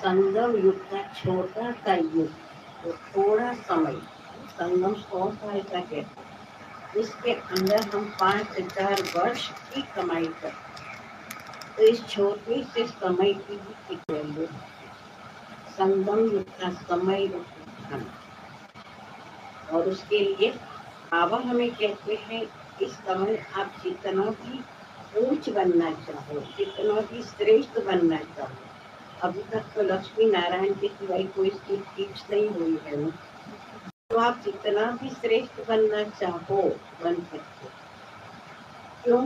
संगम युग का छोटा सा युग, तो थोड़ा समय, संगम 100 साल का कहते हैं, इसके अंदर हम 5000 वर्ष की कमाई करते हैं। तो इस छोटे से समय की भी एक वैल्यू है। संगम युग का समय धन, और उसके लिए बाबा हमें कहते हैं इस समय आप जितना भी ऊंच बनना चाहो, जितना भी श्रेष्ठ बनना चाहो, अभी तक तो लक्ष्मी नारायण के सिवाय कोई इसकी टीच नहीं हुई है ना, तो आप जितना भी श्रेष्ठ बनना चाहो बन सकते। क्यों?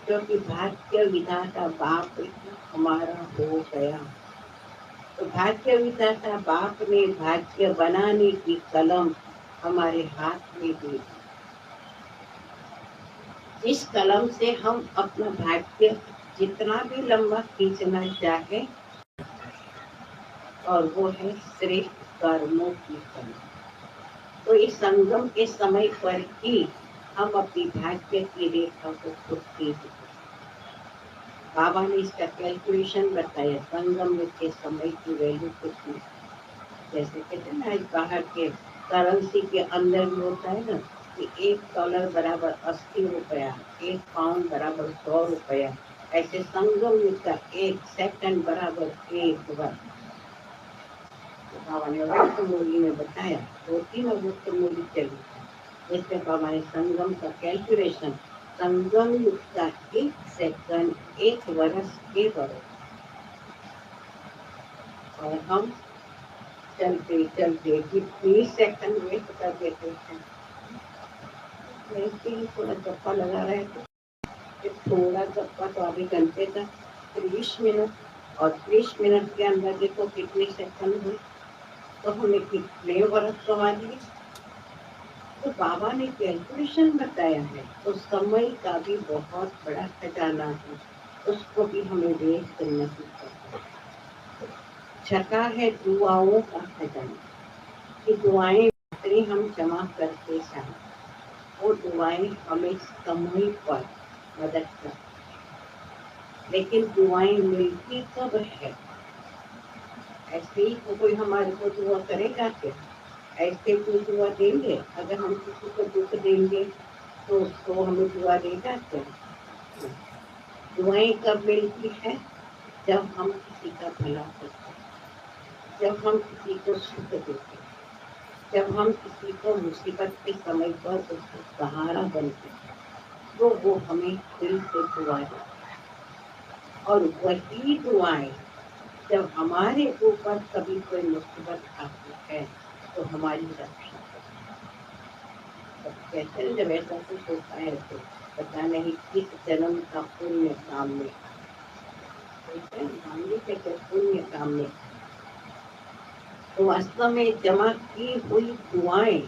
क्योंकि भाग्य विधाता बाप हमारा हो गया। तो भाग्य विधाता बाप ने भाग्य बनाने की कलम हमारे हाथ में दे दी, जिस कलम से हम अपना भाग्य जितना भी लंबा खींचना चाहे, और वो है श्रेष्ठ कर्मों की कलम। तो इस संगम के समय पर ही हम अपनी भाग्य की रेखा को खुद खींच सकते। बाबा ने इसका कैलकुलेशन बताया, संगम के समय की वैल्यू कुछ नहीं। जैसे कहते हैं ना, आज बाहर के करेंसी के अंदर भी होता है ना कि $1 बराबर 80 रुपया, 1 पाउंड बराबर 100 रुपया, ऐसे संगम युग का 1 सेकंड बराबर 1 वर्ष। तो बाबा ने वक्त मूल्य में बताया, 2-3 वक्त मूल्य चली। जैसे बाबा ने संगम का कैलकुलेशन, संगम युग का 1 सेकंड 1 वर्ष के बराबर, और हम चलते चलते 20 सेकंड वेस्ट कर देते हैं। वैसे ही थोड़ा गप्पा लगा रहे थे, थोड़ा गप्पा तो आधे घंटे का 30 मिनट, और 30 मिनट के अंदर देखो कितने सेकंड हुए, तो हमें कितने वर्ष कमा दिए। तो बाबा ने कैलकुलेशन बताया है, तो समय का भी बहुत बड़ा खजाना है, उसको भी हमें वेस्ट करना चाहिए। छठा है दुआओं का खजाना, कि दुआएं हम जमा करते जाएं, वो दुआएं हमें समय पर मदद करती, लेकिन दुआएं मिलती कब है? ऐसे ही तो कोई हमारे को दुआ करेगा क्या? ऐसे कोई दुआ देंगे? अगर हम किसी को दुख देंगे तो उसको हमें दुआ देगा क्या? दुआएं कब मिलती है? जब हम किसी का भला करते हैं, जब हम किसी को सुख देते हैं, जब हम किसी को मुसीबत के समय पर उसको सहारा बनते हैं, तो वो हमें दिल से दुआ देते हैं। और वही दुआएं जब हमारे ऊपर कभी कोई मुसीबत आती है तो हमारी रक्षा करती है। कहते हैं जब ऐसा कुछ होता है तो पता नहीं किस जन्म का पुण्य काम में पुण्य काम में। तो वास्तव में जमा की हुई दुआएं,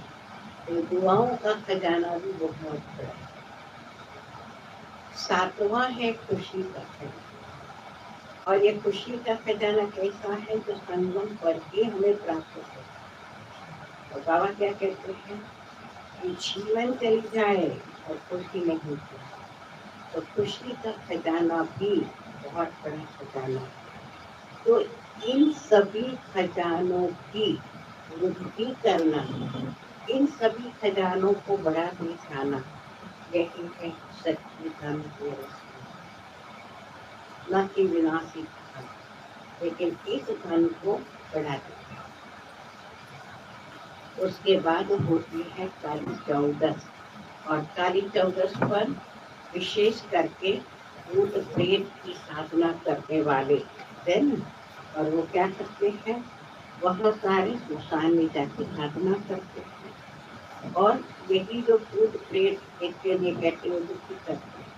तो दुआओं का खजाना भी बहुत बड़ा है। 7वां है खुशी का खजाना, और ये खुशी का खजाना कैसा है? जो संगम पर ही हमें प्राप्त हो। तो बाबा क्या कहते हैं कि जीवन चली जाए और खुशी नहीं होती, तो खुशी का खजाना भी बहुत बड़ा खजाना है। तो इन सभी खजानों की वृद्धि करना, इन सभी खजानों को बढ़ाते जाना, यही है सच्ची धन की रस्म। न कि विनाशी धन, लेकिन इस धन को बढ़ाते। उसके बाद होती है काली चौदस, और काली चौदस पर विशेष करके भूत प्रेत की साधना करने वाले दिन, और वो क्या करते हैं? वह सारे सुसान में जाके साधना करते हैं, और यही जो भूत प्रेत इसके लिए कहते हैं दुखी करते हैं।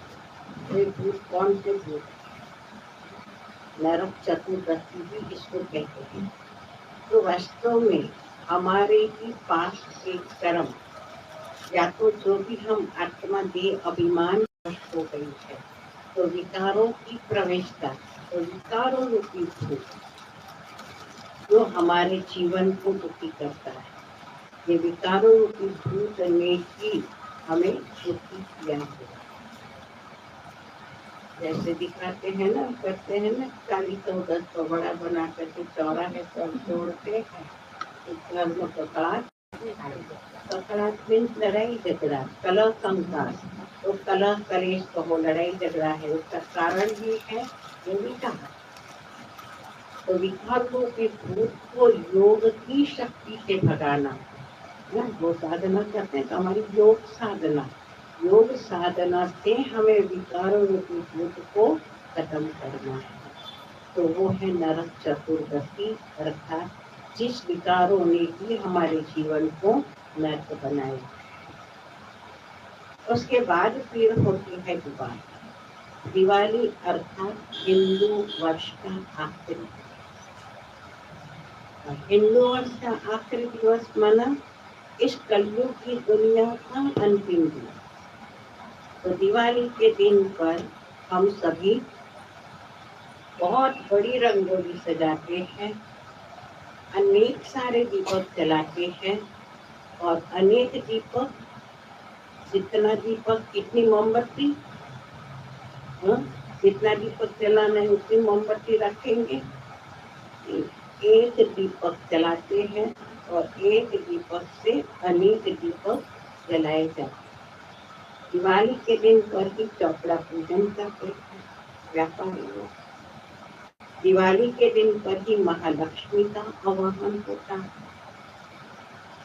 तो भूत कौन से भूत? नरक चतुर्दशी भी इसको कहते हैं। तो वास्तव में हमारे ही पास के कर्म, या तो जो भी हम आत्मा दे अभिमान हो गई है, तो विकारों की प्रवेशता, तो विकारों रूपी भूत जो हमारे जीवन को दुखी करता है, ये विकारों रूपी भूत ने ही हमें दुखी किया है। जैसे दिखाते हैं ना, करते हैं ना, काली चौदस को बड़ा बना करके चौराहे पर जोड़ते हैं। घर में ककड़ाहट मीन्स लड़ाई झगड़ा, कलह संघात। तो कलह कलेश कहो, लड़ाई झगड़ा है, उसका कारण ही है ये विकार। तो विकारों के भूत को योग की शक्ति से भगाना, ना वो साधना करते हैं तो हमारी योग साधना, योग साधना से हमें विकारों के भूत को खत्म करना है। तो वो है नरक चतुर्दशी, अर्थात जिस विकारों ने भी हमारे जीवन को नर्क बनाया। उसके बाद फिर होती है दिवाली। दिवाली अर्थात हिंदू वर्ष का आखिरी, हिंदू वर्ष का आखिरी दिवस माना इस कलयुग की दुनिया का अंतिम दिन। तो दिवाली के दिन पर हम सभी बहुत बड़ी रंगोली सजाते हैं, अनेक सारे दीपक जलाते हैं और अनेक दीपक, जितना दीपक कितनी मोमबत्ती, जितना दीपक जलाना है उतनी मोमबत्ती रखेंगे। एक दीपक जलाते हैं और एक दीपक से अनेक दीपक जलाए जाते हैं। दिवाली के दिन पर ही चौपड़ा पूजन करते हैं व्यापारी लोग। दिवाली के दिन पर ही महालक्ष्मी का आवाहन होता है।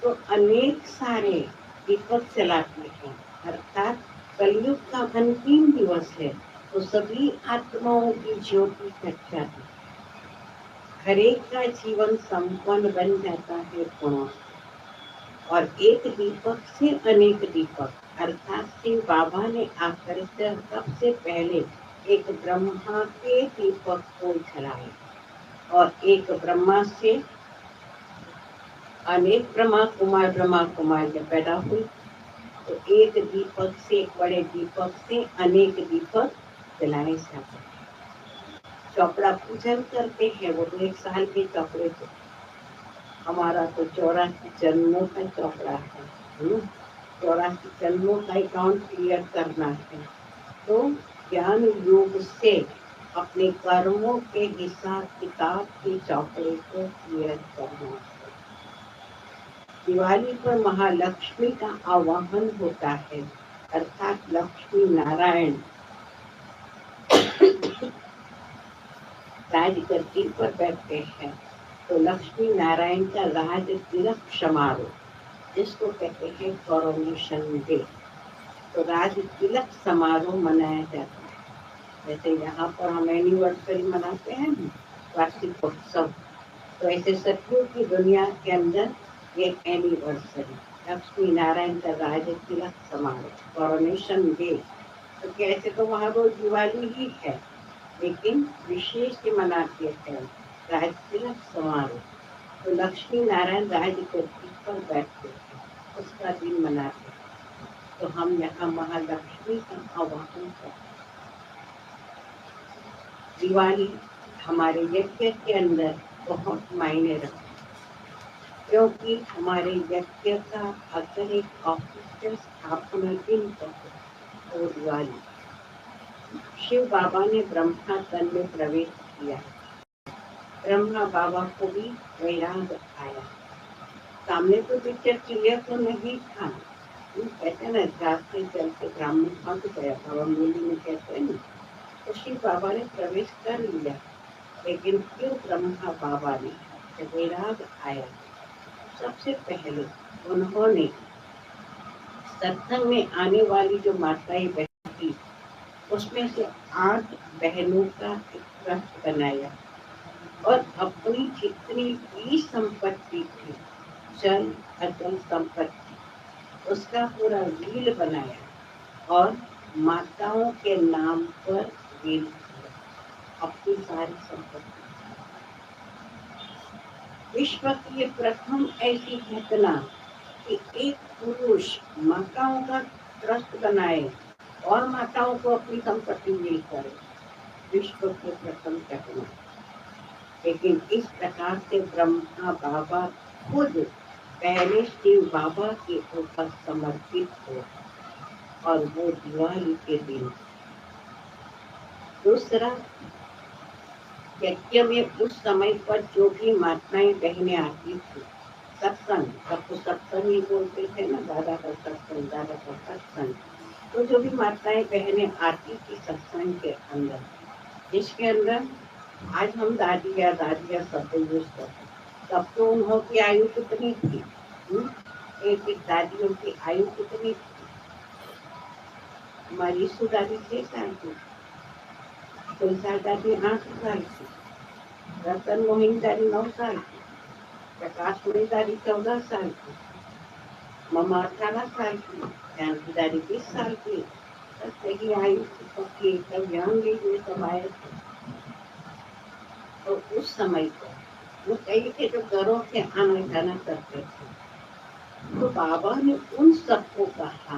तो अनेक सारे दीपक जलाते हैं, अर्थात कलयुग का अंतिम दिवस है। तो सभी आत्माओं की ज्योति जग जाती है, हर एक का जीवन संपन्न बन जाता है गुणों से। और एक दीपक से अनेक दीपक, अर्थात शिव बाबा ने आकर सबसे पहले एक ब्रह्मा के दीपक को जलाए और एक ब्रह्मा से अनेक ब्रह्मा कुमार जब पैदा हुई तो एक दीपक से, एक बड़े दीपक से अनेक दीपक जलाए जाते। चौपड़ा पूजन करते हैं, वो तो एक साल के चौपड़े से, हमारा तो 84 जन्मों का चौपड़ा है। 84 जन्मों का अकाउंट क्लियर करना है। तो ज्ञान योग से अपने कर्मों के हिसाब किताब के चौपड़े को क्लियर करना है। दिवाली पर महालक्ष्मी का आवाहन होता है, अर्थात लक्ष्मी नारायण राजगद्दी पर बैठते हैं। तो लक्ष्मी नारायण का राज तिलक समारोह, जिसको कहते हैं कोरोनेशन डे, तो राज तिलक समारोह मनाया जाता है। जैसे यहाँ पर हम एनिवर्सरी मनाते हैं, वार्षिक उत्सव, तो ऐसे सतयुग की दुनिया के अंदर ये एनिवर्सरी, लक्ष्मी नारायण का राज तिलक समारोह, कोरोनेशन डे। तो कैसे तो वहाँ रोज दिवाली ही है, लेकिन विशेष मनाते हैं राज तिलक समारोह। तो लक्ष्मी नारायण राजगद्दी पर बैठते हैं, उसका दिन मनाते हैं। तो हम यहाँ महालक्ष्मी का आवाहन करते हैं। दिवाली हमारे यज्ञ के अंदर बहुत मायने रखती है, क्योंकि हमारे यज्ञ का अगर एक ऑफिशियल स्थापना दिन पर तो दिवाली। शिव बाबा ने ब्रह्मा तन में प्रवेश किया, ब्रह्मा बाबा को भी वैराग आया। सामने तो पिक्चर क्लियर तो नहीं था, कहते ना रास्ते चलते ब्राह्मण फंस गया था, मूली में कहते हैं ना। तो शिव बाबा ने प्रवेश कर लिया, लेकिन क्यों ब्रह्मा बाबा ने जब वैराग आया, सबसे पहले उन्होंने सत्संग में आने वाली जो माताएं बहन थी, उसमें से 8 बहनों का एक ट्रस्ट बनाया और अपनी जितनी भी संपत्ति थी, चल अचल संपत्ति, उसका पूरा वील बनाया और माताओं के नाम पर वील किया, अपनी सारी संपत्ति। विश्व की ये प्रथम ऐसी घटना कि एक पुरुष माताओं का ट्रस्ट बनाए और माताओं को अपनी संपत्ति वील करे, विश्व की प्रथम घटना। लेकिन इस प्रकार से ब्रह्मा बाबा खुद पहले शिव बाबा के ऊपर समर्पित हो और वो दिवाली के दिन दूसरा, यज्ञ में उस समय पर जो भी माताएं बहनें आती थी, सत्संग, सबको सत्संग ही बोलते थे ना, दादा का सत्संग, दादा का सत्संग। तो जो भी माताएं बहनें आती थी सत्संग के अंदर, जिसके अंदर आज हम दादिया दादिया शब्द यूज करते, तब तो उन्हों की आयु कितनी थी? एक एक दादियों की आयु कितनी थी? हमारी ईसु दादी 6 साल की, तुलसा दादी 8 साल की, रतन मोहिनी दादी 9 साल की, प्रकाश मणि दादी 14 साल की, ममा 18 साल की, जानकी दादी 20 साल की। सही आयु सबकी एकदम यंग एज में सब आए थे। तो उस समय पर वो कई थे जो घरों से आना जाना करते थे। तो बाबा ने उन सबको कहा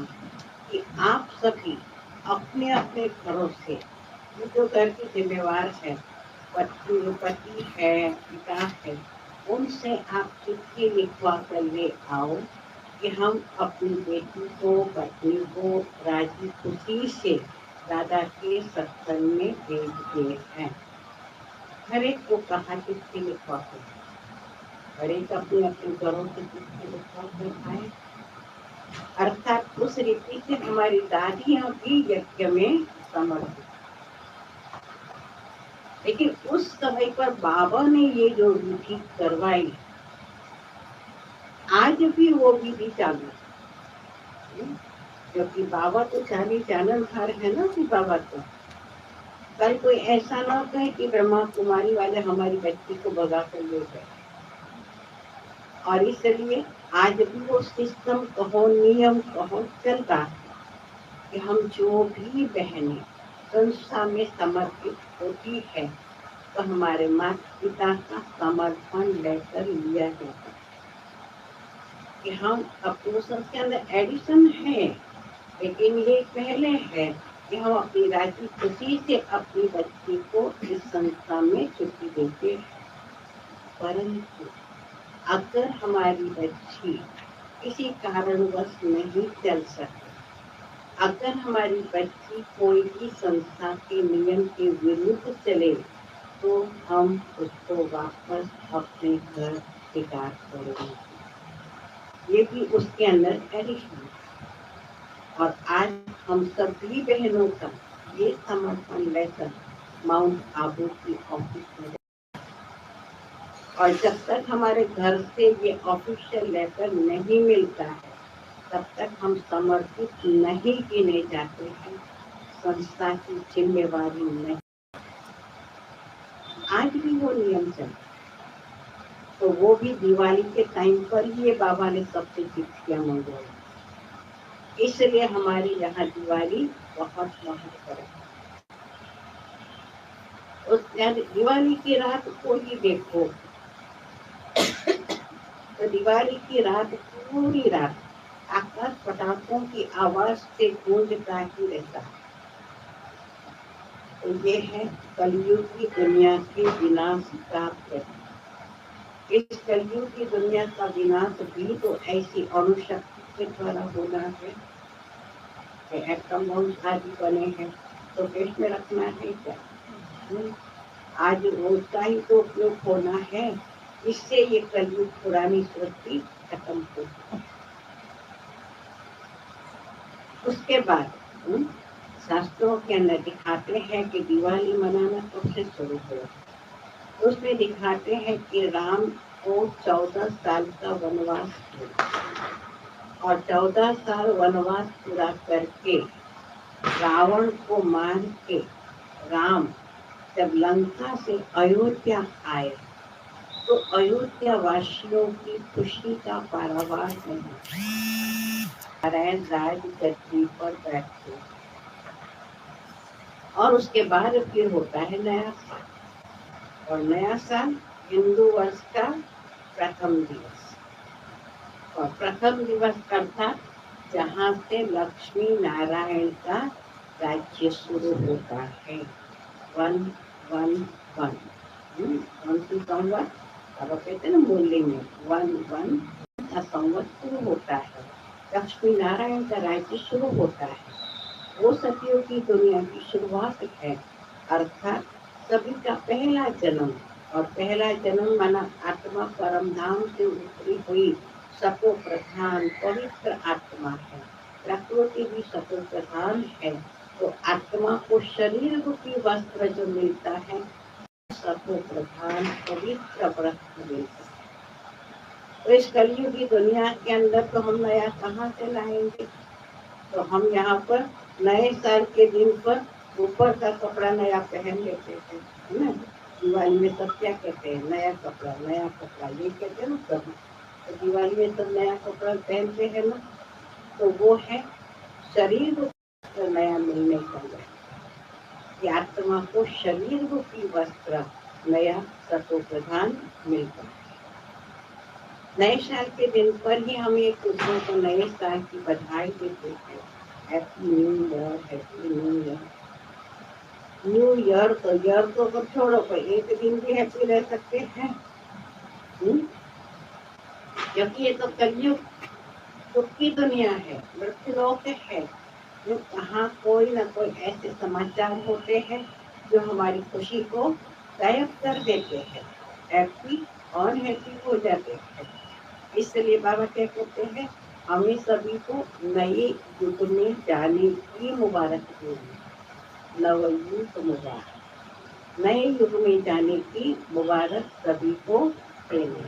कि आप सभी अपने अपने घरों से, जो घर की जिम्मेवार है, पति है, पिता है, उनसे आप चिट्ठी लिखवा कर ले आओ कि हम अपनी बेटी को, पत्नी को राजी खुशी से दादा के सत्संग में भेजते हैं। हर एक को कहा चिट्ठी लिखवा कर, हर एक अपने अपने घरों से चिट्ठी लिखवा कर आए। अर्थात उस रीति से हमारी दादियां भी यज्ञ में समर्पित। लेकिन उस समय पर बाबा ने ये जो विधि करवाई, आज भी वो विधि चालू, क्योंकि बाबा तो चाली जाननहार है ना कि बाबा तो कल कोई ऐसा ना कहे कि ब्रह्मा कुमारी वाले हमारी बच्ची को भगा कर ले गए। और इसलिए आज भी वो सिस्टम कहो, नियम कहो, चल रहा है कि हम जो भी बहनें संस्था में समर्पित होती है तो हमारे माता पिता का समर्पण लेकर लिया जाता है कि हम अपने संस्था के अंदर एडिशन है, लेकिन ये पहले है कि हम अपनी राजी खुशी से अपनी बच्ची को इस संस्था में छुट्टी देते हैं। परंतु अगर हमारी बच्ची किसी कारणवश नहीं चल सकती, अगर हमारी बच्ची कोई भी संस्था के नियम के विरुद्ध चले, तो हम उसको वापस अपने घर स्वीकार करेंगे। ये भी उसके अंदर एडिशन। और आज हम सभी बहनों का ये समर्पण लेकर माउंट आबू की ऑफिस में, और जब तक हमारे घर से ये ऑफिशियल लेटर नहीं मिलता है, तब तक हम समर्पित नहीं गिने जाते हैं, संस्था की जिम्मेवारी नहीं। आज भी वो नियम चलता, तो वो भी दिवाली के टाइम पर ही ये बाबा ने सबसे चिट्ठियां मंगवाई, इसलिए हमारी यहाँ दिवाली बहुत महत्व है। उस दिवाली की रात को ही देखो, तो दिवाली की रात पूरी रात आकाश पटाखों की आवाज से गूंजता ही रहता है। तो ये है कलयुग की दुनिया के विनाश का प्रतीक। इस कलयुग की दुनिया का विनाश भी तो ऐसी अणुशक्ति के द्वारा होना है। एटम बॉम्ब आदि बने हैं तो देश में रखना है क्या? आज उसका ही तो उपयोग होना है, इससे ये कलयुग पुरानी सृष्टि खत्म हो। उसके बाद शास्त्रों के अंदर दिखाते हैं कि दिवाली मनाना कब से शुरू हुआ। उसमें दिखाते हैं कि राम को 14 साल का वनवास हुआ, और 14 साल वनवास पूरा करके रावण को मार के राम जब लंका से अयोध्या आए, तो अयोध्या वासियों की खुशी का पारावार नहीं। नारायण राज गद्दी पर बैठते, और उसके बाद फिर होता है नया साल, और नया साल हिंदू वर्ष का प्रथम दिवस, और प्रथम दिवस अर्थात जहाँ से लक्ष्मी नारायण का राज्य शुरू होता है। 111 संवत, अब कहते हैं ना मूल्य में 11 संवत शुरू होता है, लक्ष्मी नारायण का राज्य शुरू होता है। वो सतियों की दुनिया की शुरुआत है, अर्थात सभी का पहला जन्म, और पहला जन्म माना आत्मा परम धाम से उतरी हुई सतो प्रधान पवित्र आत्मा है। प्रकृति भी सतो प्रधान है, तो आत्मा को शरीर रूपी वस्त्र जो मिलता है, सतो प्रधान पवित्र वस्त्र मिलता है। तो इस कलयुगी दुनिया के अंदर तो हम नया कहाँ से लाएंगे? तो हम यहाँ पर नए साल के दिन पर ऊपर का कपड़ा नया पहन लेते थे, है ना। दिवाली में सब क्या कहते हैं? नया कपड़ा ये कहते हैं ना सब। तो दिवाली में सब नया कपड़ा पहनते हैं ना, तो वो है शरीर रूपी नया मिलने का कि आत्मा को शरीर रूपी वस्त्र नया सतो प्रधान मिलता है। नए साल के दिन पर ही हम एक दूसरे को नए साल की बधाई देते हैं। Happy new year, happy new year. New year तो ईयर तो अब छोड़ो, पर एक दिन भी हैप्पी रह सकते हैं, क्योंकि ये तो कलयुग दुख की दुनिया है, मृत्युलोक है। कहाँ कोई ना कोई ऐसे समाचार होते हैं जो हमारी खुशी को गायब कर देते हैं, हैप्पी और हैप्पी हो जाते हैं। इसलिए बाबा क्या कहते हैं, हमें सभी को नए युग में जाने की मुबारक देनी। नवयुग मुबारक, नए युग में जाने की मुबारक सभी को देनी।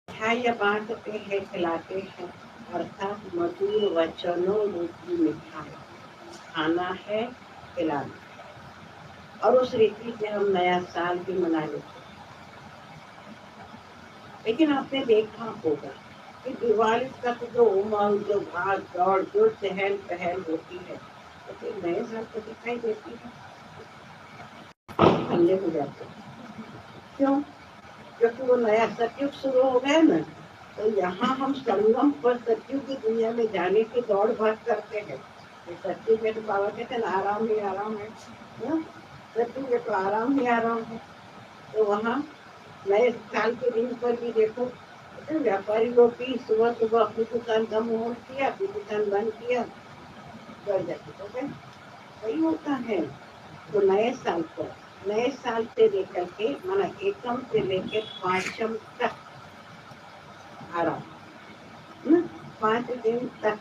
मिठाइयाँ बांटते हैं, खिलाते हैं, अर्थात मधुर वचनों रूपी मिठाई खाना है, खिलाना। और उस रीति से हम नया साल भी मना लेते हैं। लेकिन आपने देखा होगा कि दिवाली तक जो उमंग, जो भाग दौड़, जो चहल पहल होती है, तो फिर नए साल को दिखाई देती है, हल्ले हो जाते हैं। क्यों? क्योंकि वो नया सतयुग शुरू हो गया ना। तो यहाँ हम संगम पर सतयुग की दुनिया में जाने की दौड़ भाग करते हैं। तो सतयुग में तो बाबा कहते हैं आराम ही आराम है, सतयुग में तो आराम ही आराम है। तो वहाँ नए साल के दिन पर भी देखो, व्यापारी लोग भी सुबह सुबह अपनी दुकान का मुहूर्त किया, अपनी दुकान बंद किया, कर जाते तो वही होता है। तो नए साल से लेकर के माना एकम से लेकर पांचम तक आराम, 5 दिन तक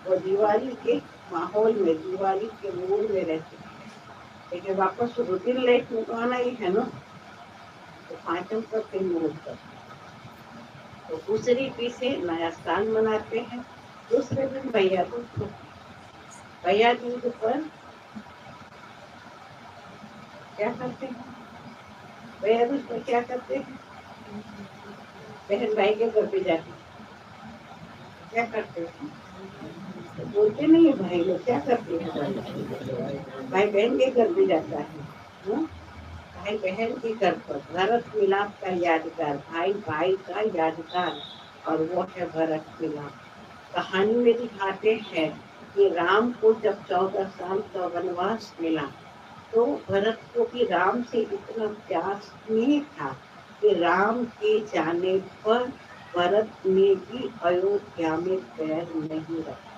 वो दिवाली के माहौल में, दिवाली के मूड में रहते हैं। लेकिन वापस रूटीन लाइफ में तो आना ही है ना। तो पांचम तक फिर मुहूर्त करते, तो उस रीति से नया साल मनाते हैं। दूसरे दिन भैया दूज, भैया दूज पर क्या करते हैं? भैया दूज पर क्या करते हैं? बहन भाई के घर पे जाते क्या करते हैं? तो बोलते नहीं है भाई लोग, क्या करते हैं? भाई बहन के घर पे जाता है, भाई बहन के घर पर भरत मिलाप का यादगार, भाई भाई का यादगार, और वो है भरत मिलाप। कहानी में दिखाते हैं कि राम को जब 14 साल का वनवास मिला, तो भरत को भी राम से इतना प्यार नहीं था कि राम के जाने पर भरत ने भी अयोध्या में पैर नहीं रखा।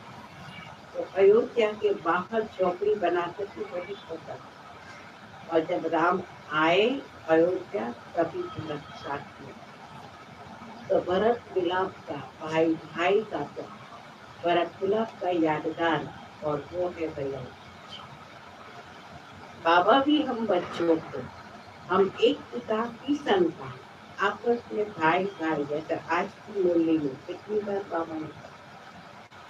तो अयोध्या के बाहर झोपड़ी बनाते थे, वही होता। और जब राम आए अयोध्या, तभी भरत साथ में। तो भरत मिलाप का, भाई भाई का भरत मिलाप का यादगार, और वो है भैया। बाबा भी हम बच्चों को, हम एक पिता की संतान, आपस में भाई भाई, जैसे आज की मुरली में कितनी बार बाबा ने कहा,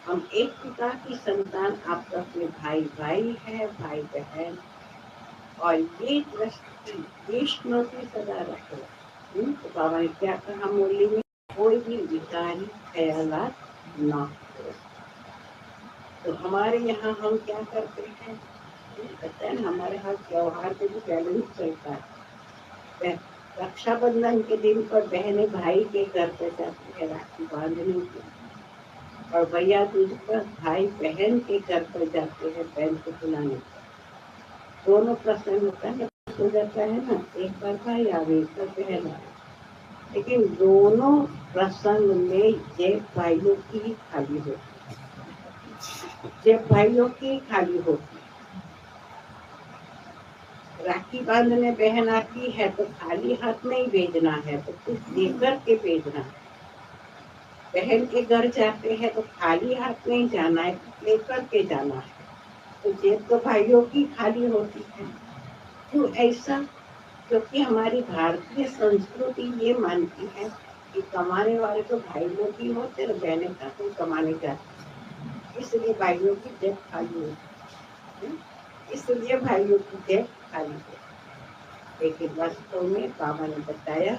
हम एक पिता की संतान, आपस में भाई भाई है, भाई बहन, और ये दृष्टि वैष्णव की सदा रखो। तो बाबा ने क्या कहा मुरली में, कोई भी विकारी ख्यालात ना हो। तो हमारे यहाँ हम क्या करते हैं, कहते हैं हमारे यहाँ त्योहार पे भी बैलेंस चलता है। रक्षाबंधन के दिन पर बहनें भाई के घर पे जाती है राखी बांधने के, और भैया दूज पर भाई बहन के घर पर जाते हैं बहन को बुलाने। दोनों प्रसंग होता है, हो जाता है ना, एक बार भाई आवे, एक बार बहन आवे, लेकिन दोनों प्रसंग में जय भाइयों की ही खाली होती, जय भाइयों की खाली होती। राखी बांधने बहन आती है तो खाली हाथ नहीं भेजना है, तो कुछ देकर के भेजना। बहन के घर जाते हैं तो खाली हाथ नहीं जाना है, लेकर के जाना है। तो जेब तो भाइयों की खाली होती है। क्यों ऐसा? क्योंकि हमारी भारतीय संस्कृति ये मानती है कि कमाने वाले तो भाई लोग ही होते और बहनें का तो कमाने जाती, इसलिए भाइयों की जेब खाली होती है। इसलिए भाइयों की जेब खाली है। लेकिन वास्तव में बाबा ने बताया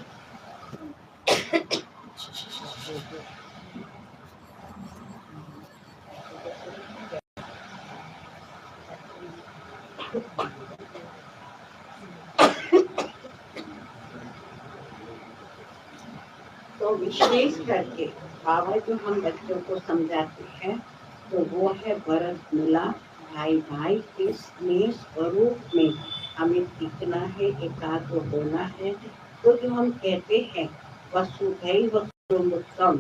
तो विशेष करके बाबा जो हम बच्चों को समझाते हैं तो वो है भरत मिला भाई भाई के स्नेह स्वरूप में हमें टिकना है, एकाग्र होना है। तो जो हम कहते हैं वसुधैव कुटुम्बकम,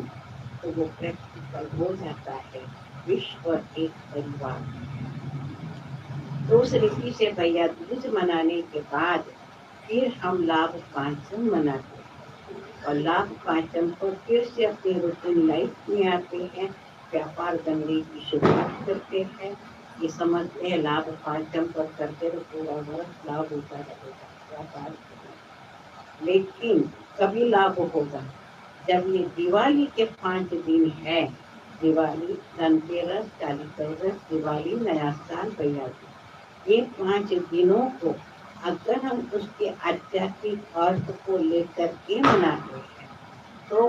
तो वो प्रैक्टिकल हो जाता है। विश्व एक परिवार। तो उस रीति से भैया दूज मनाने के बाद फिर हम लाभ पांचम मनाते हैं और लाभ पांचम पर फिर से अपने रूटीन लाइफ में आते हैं, व्यापार धंधे की शुरुआत करते हैं। ये समझते हैं लाभ पांचम पर करते तो पूरा वर्ष लाभ होता रहेगा व्यापार। लेकिन कभी लाभ होगा जब ये दिवाली के 5 दिन है। दिवाली, धनतेरस, काली चौदस, दिवाली, नया साल, भैया दूज, ये 5 दिनों को अगर हम उसके आध्यात्मिक अर्थ को लेकर के मनाते हैं तो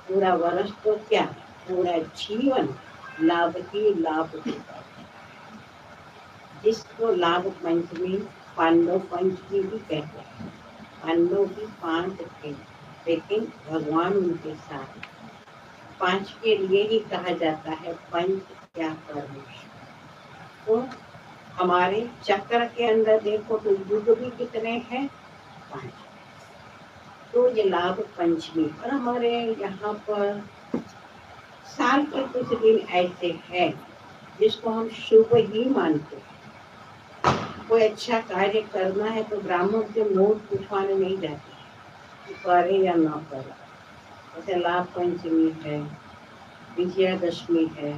पूरा वर्ष तो क्या, पूरा जीवन लाभ ही लाभ होगा। जिसको लाभ पंचमी, पांडव पंचमी भी कहते हैं। पांडव भी 5 थे लेकिन भगवान उनके साथ। 5 के लिए ही कहा जाता है पंच क्या परमेश्वर। तो हमारे चक्र के अंदर देखो तो युग भी कितने हैं, 5। तो ये लाभ पंचमी और हमारे यहाँ पर साल के कुछ दिन ऐसे हैं जिसको हम शुभ ही मानते हैं। कोई अच्छा कार्य करना है तो ब्राह्मण से नोट पूछवाने नहीं जाते, करे या ना करे। जैसे लाभ पंचमी है, विजयादशमी है,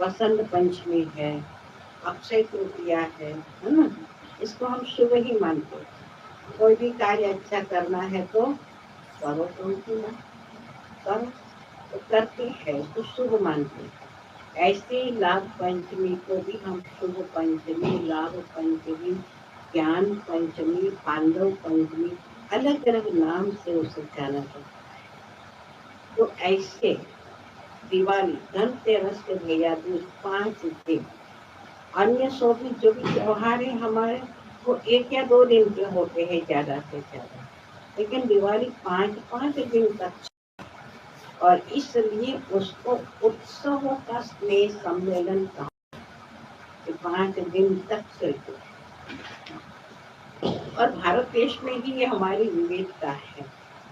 वसंत पंचमी है, अक्षय तृतीया है ना, इसको हम शुभ ही मानते हैं। कोई भी कार्य अच्छा करना है तो करो, ना करो तो करते हैं तो शुभ मानते हैं। ऐसे ही लाभ पंचमी को भी हम शुभ पंचमी, लाभ पंचमी, ज्ञान पंचमी, पांडव पंचमी, अलग अलग नाम से उसे जाना जाता है। तो ऐसे दिवाली, धनतेरस के भैया दूज 5 दिन, अन्य सो भी जो भी त्योहार है हमारे वो 1 या 2 दिन के होते हैं ज्यादा से ज्यादा, लेकिन दिवाली 5 दिन तक और इसलिए उसको उत्सवों का स्नेह सम्मेलन कहा। 5 दिन तक चलते और भारत देश में ही ये हमारी विविधता है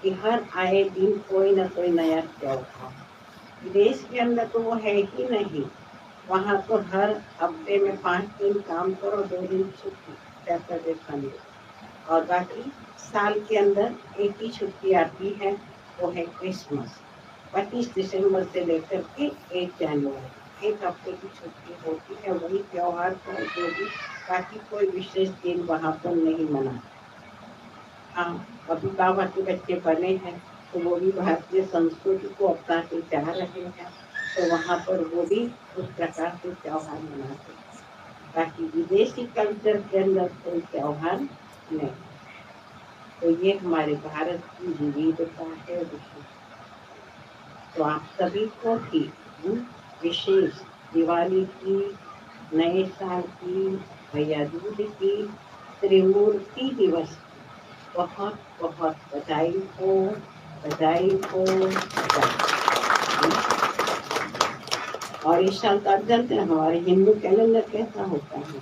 कि हर आए दिन कोई ना कोई नया त्योहार। विदेश के अंदर तो वो है ही नहीं। वहाँ तो हर हफ्ते में 5 दिन काम करो, 2 दिन छुट्टी, सैटरडे संडे, और बाकी साल के अंदर एक ही छुट्टी आती है, वो है क्रिसमस। 25 दिसंबर से लेकर के 1 जनवरी, 1 हफ्ते की छुट्टी होती है। वही त्योहार पर जो भी, बाकी कोई विशेष दिन वहाँ पर नहीं मना। हाँ, अभी बाबा के बच्चे बने हैं तो वो भी भारतीय संस्कृति को अपनाते जा रहे हैं, तो वहाँ पर वो भी उस प्रकार से त्योहार मनाते हैं। बाकी विदेशी कल्चर के अंदर कोई त्योहार नहीं। तो ये हमारे भारत की विविधता है। तो आप सभी को भी विशेष दिवाली की, नए साल की, भैया दूज की, त्रिमूर्ति दिवस बहुत बहुत बधाई हो, बधाई हो, बधाई। और इस साल का जानते हैं हमारे हिंदू कैलेंडर कैसा होता है,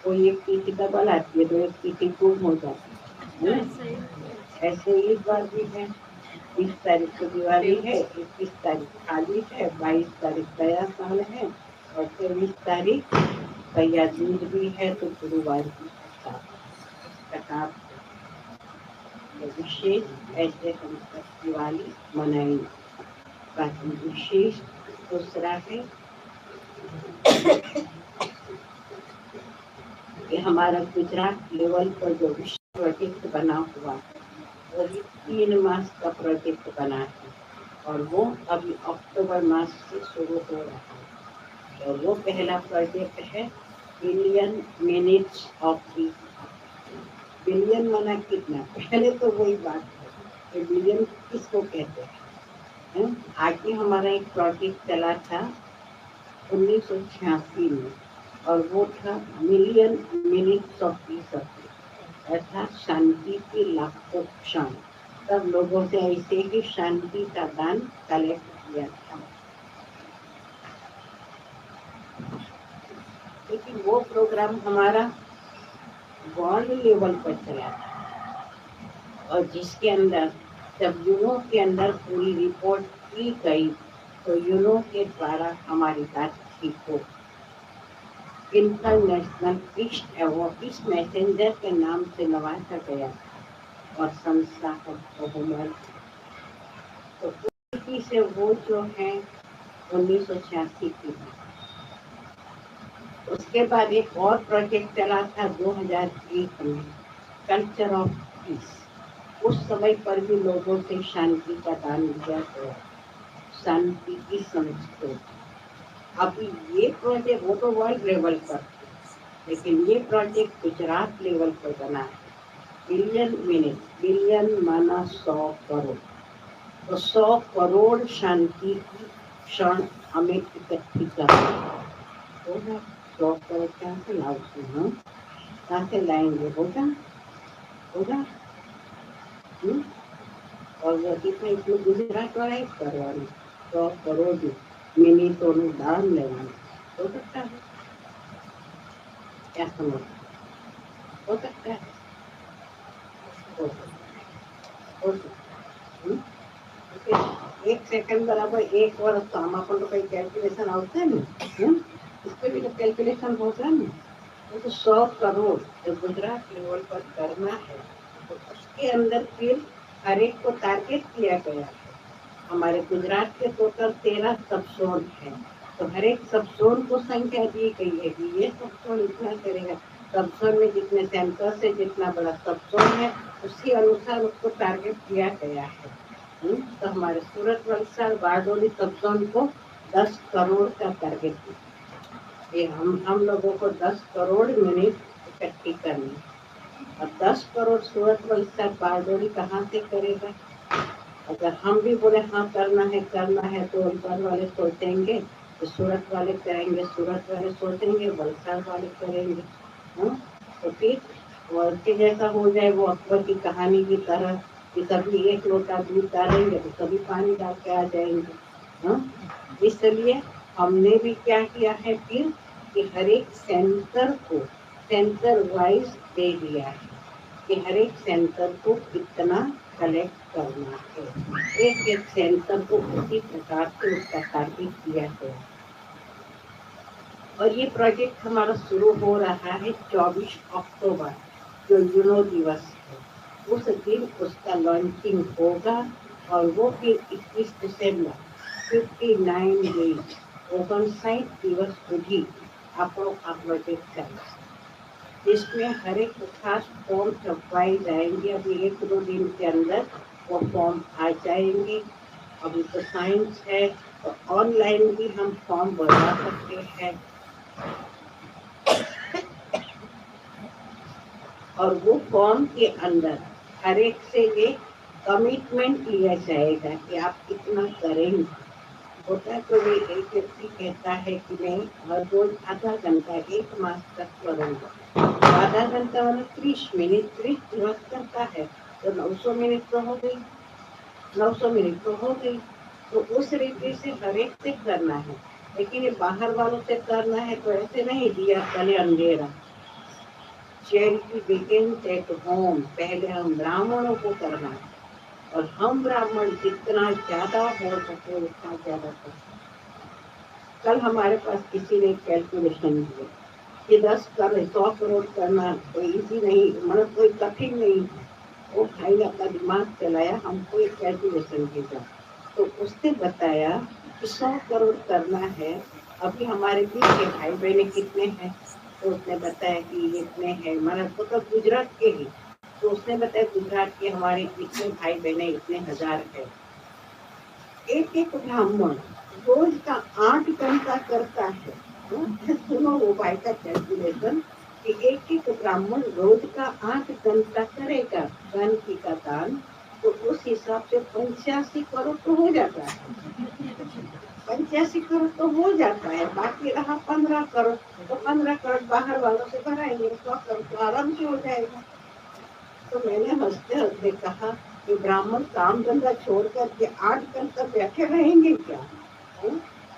कोई एक तिथि डबल आती है तो एक तिथि गुम हो जाती है। ऐसे इस बार भी है, 20 तारीख को दिवाली है, 21 तारीख खाली है, 22 तारीख नया साल है और 23 तारीख भैया दूज भी है, तो गुरुवार की प्रकार से विशेष ऐसे हम दिवाली मनाएंगे। बाकी विशेष दूसरा है कि हमारा गुजरात लेवल पर जो विश्व प्रोजेक्ट बना हुआ है वो 3 मास का प्रोजेक्ट बना है और वो अभी अक्टूबर मास से शुरू हो रहा है। और वो पहला प्रोजेक्ट है billion minutes of peace. Billion माना कितना, पहले तो वही बात है कि बिलियन किसको कहते हैं। आगे हमारा एक प्रोजेक्ट चला था 1986 में और वो था मिलियन मिनट्स ऑफ पीस, अर्थात शांति के लाखों क्षण। तब लोगों से ऐसे ही शांति का दान कलेक्ट किया था। लेकिन वो प्रोग्राम हमारा वर्ल्ड लेवल पर चला था और जिसके अंदर जब यूनो के अंदर पूरी रिपोर्ट की गई तो यूनो के द्वारा हमारी बातचीत को international peace award peace messenger के नाम से नवाजा गया और संस्था का बहुमत। तो उसी से वो जो है 1986 की। उसके बाद एक और प्रोजेक्ट चला था 2001 में, कल्चर ऑफ पीस। उस समय पर भी लोगों से शांति का दान लिया गया, शांति की संस्कृति। अभी ये प्रोजेक्ट वो तो वर्ल्ड लेवल पर, लेकिन ये प्रोजेक्ट गुजरात लेवल पर बना है। बिलियन मिनट, बिलियन माना 100 करोड़, तो 100 करोड़ शांति की क्षण हमें इकट्ठी करना होगा। 100 करोड़ कहाँ से लाओगे हम, कहाँ से लाएंगे, होगा होगा। और वही इसमें गुजरात वाला ही करवाना 100 करोड़ मिनटों में दान लेना हो सकता है, क्या समझ हो सकता है, हो सकता है। एक सेकंड बराबर 1 वर्ष तो हम अपन तो कई कैलकुलेशन होता है ना, इस पर भी तो कैलकुलेशन होता है ना। तो 100 करोड़ जो गुजरात लेवल पर करना है तो उसके अंदर फिर हर एक को टारगेट किया गया है। हमारे गुजरात के टोटल 13 सब जोन है, तो हर एक सब जोन को संख्या दी गई है कि ये सब जोन इतना करेगा। सब जोन में जितने सेंटर से जितना बड़ा सब जोन है उसी अनुसार उसको टारगेट किया गया है। तो हमारे सूरत वलसाड़ बारडोली सब जोन को 10 करोड़ का टारगेट दिया। ये हम लोगों को 10 करोड़ मिनट इकट्ठी करनी और 10 करोड़ सूरत वलसाड़ बारडोली कहाँ से करेगा। अगर हम भी बोले हाँ करना है तो वलसाड़ वाले सोचेंगे तो सूरत वाले करेंगे, सूरत वाले सोचेंगे वलसाड़ वाले करेंगे। तो फिर वैसे जैसा हो जाए वो अकबर की कहानी की तरह कि कभी एक लोटा दूध डालेंगे तो कभी पानी डाल के आ जाएंगे। इसलिए हमने भी क्या किया है फिर कि हर एक सेंटर को सेंटर वाइज दे दिया है कि हर एक सेंटर को कितना कलेक्ट करना है। एक सेंटर को उसी प्रकार से उसका टारगेट किया गया और ये प्रोजेक्ट हमारा शुरू हो रहा है 24 अक्टूबर जो यूनो दिवस है, उस दिन उसका लॉन्चिंग होगा और वो फिर 21 दिसंबर 59 डेज 59 दिवस સુધી આપણો આ પ્રોજેક્ટ ચાલશે। जिसमें हर एक खास फॉर्म छपवाई जाएंगे। अभी 1-2 दिन के अंदर वो फॉर्म आ जाएंगे। अभी तो साइंस है तो ऑनलाइन भी हम फॉर्म भरवा सकते हैं और वो फॉर्म के अंदर हर एक से ये कमिटमेंट लिया जाएगा कि आप कितना करेंगे। होता है तो एक व्यक्ति कहता है कि मैं हर रोज आधा घंटा 1 मास तक करूँगा, आधा घंटा वाला 30 मिनट 30 दिवस करता है तो 900 मिनट तो हो गई, 900 मिनट तो हो गई। तो उस रीति से हर एक से करना है, लेकिन ये बाहर वालों से करना है तो ऐसे नहीं दिया चले अंधेरा। चैरिटी बिगिंस एट होम, पहले हम ब्राह्मणों को करना है और हम ब्राह्मण जितना ज्यादा हो सके उतना ज्यादा कर। कल हमारे पास किसी ने कैलकुलेशन दिया कि 10 करोड़ 100 करोड़ करना कोई इजी नहीं, मतलब कोई कठिन नहीं। वो भाई ने अपना दिमाग चलाया, हमको एक कैलकुलेशन भेजा, तो उसने बताया कि 100 करोड़ करना है। अभी हमारे बीच के भाई बहने कितने हैं, तो उसने बताया कि इतने हैं, मतलब वो तो गुजरात के ही। तो उसने बताया गुजरात के हमारे इतने भाई बहने इतने हजार है। एक एक ब्राह्मण रोज का 8 घंटा करता है। सुनो वो भाई का कैलकुलेशन कि एक एक ब्राह्मण रोज का 8 घंटा करेगा जानकी का दान, तो उस हिसाब से 85 करोड़ तो हो जाता है। 85 करोड़ तो हो जाता है, बाकी रहा 15 करोड़। तो 15 करोड़ बाहर वालों से भराएंगे, 100 करोड़ तो आराम से हो जाएगा। तो मैंने हंसते हंसते कहा कि ब्राह्मण काम धंधा छोड़ करके 8 घंटा बैठे रहेंगे क्या?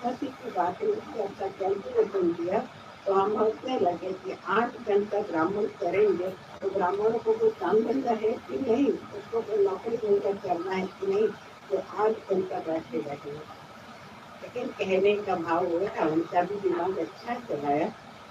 हंसी की बात है, उसने अच्छा कैलकुलेशन दिया। तो हम हंसने लगे कि 8 घंटा ब्राह्मण करेंगे, तो ब्राह्मणों को कोई काम धंधा है कि नहीं, उसको कोई नौकरी धंधा करना है कि नहीं, तो 8 घंटा बैठे रहेंगे। लेकिन कहने का भाव हुआ, उनका भी दिमाग अच्छा चलाया।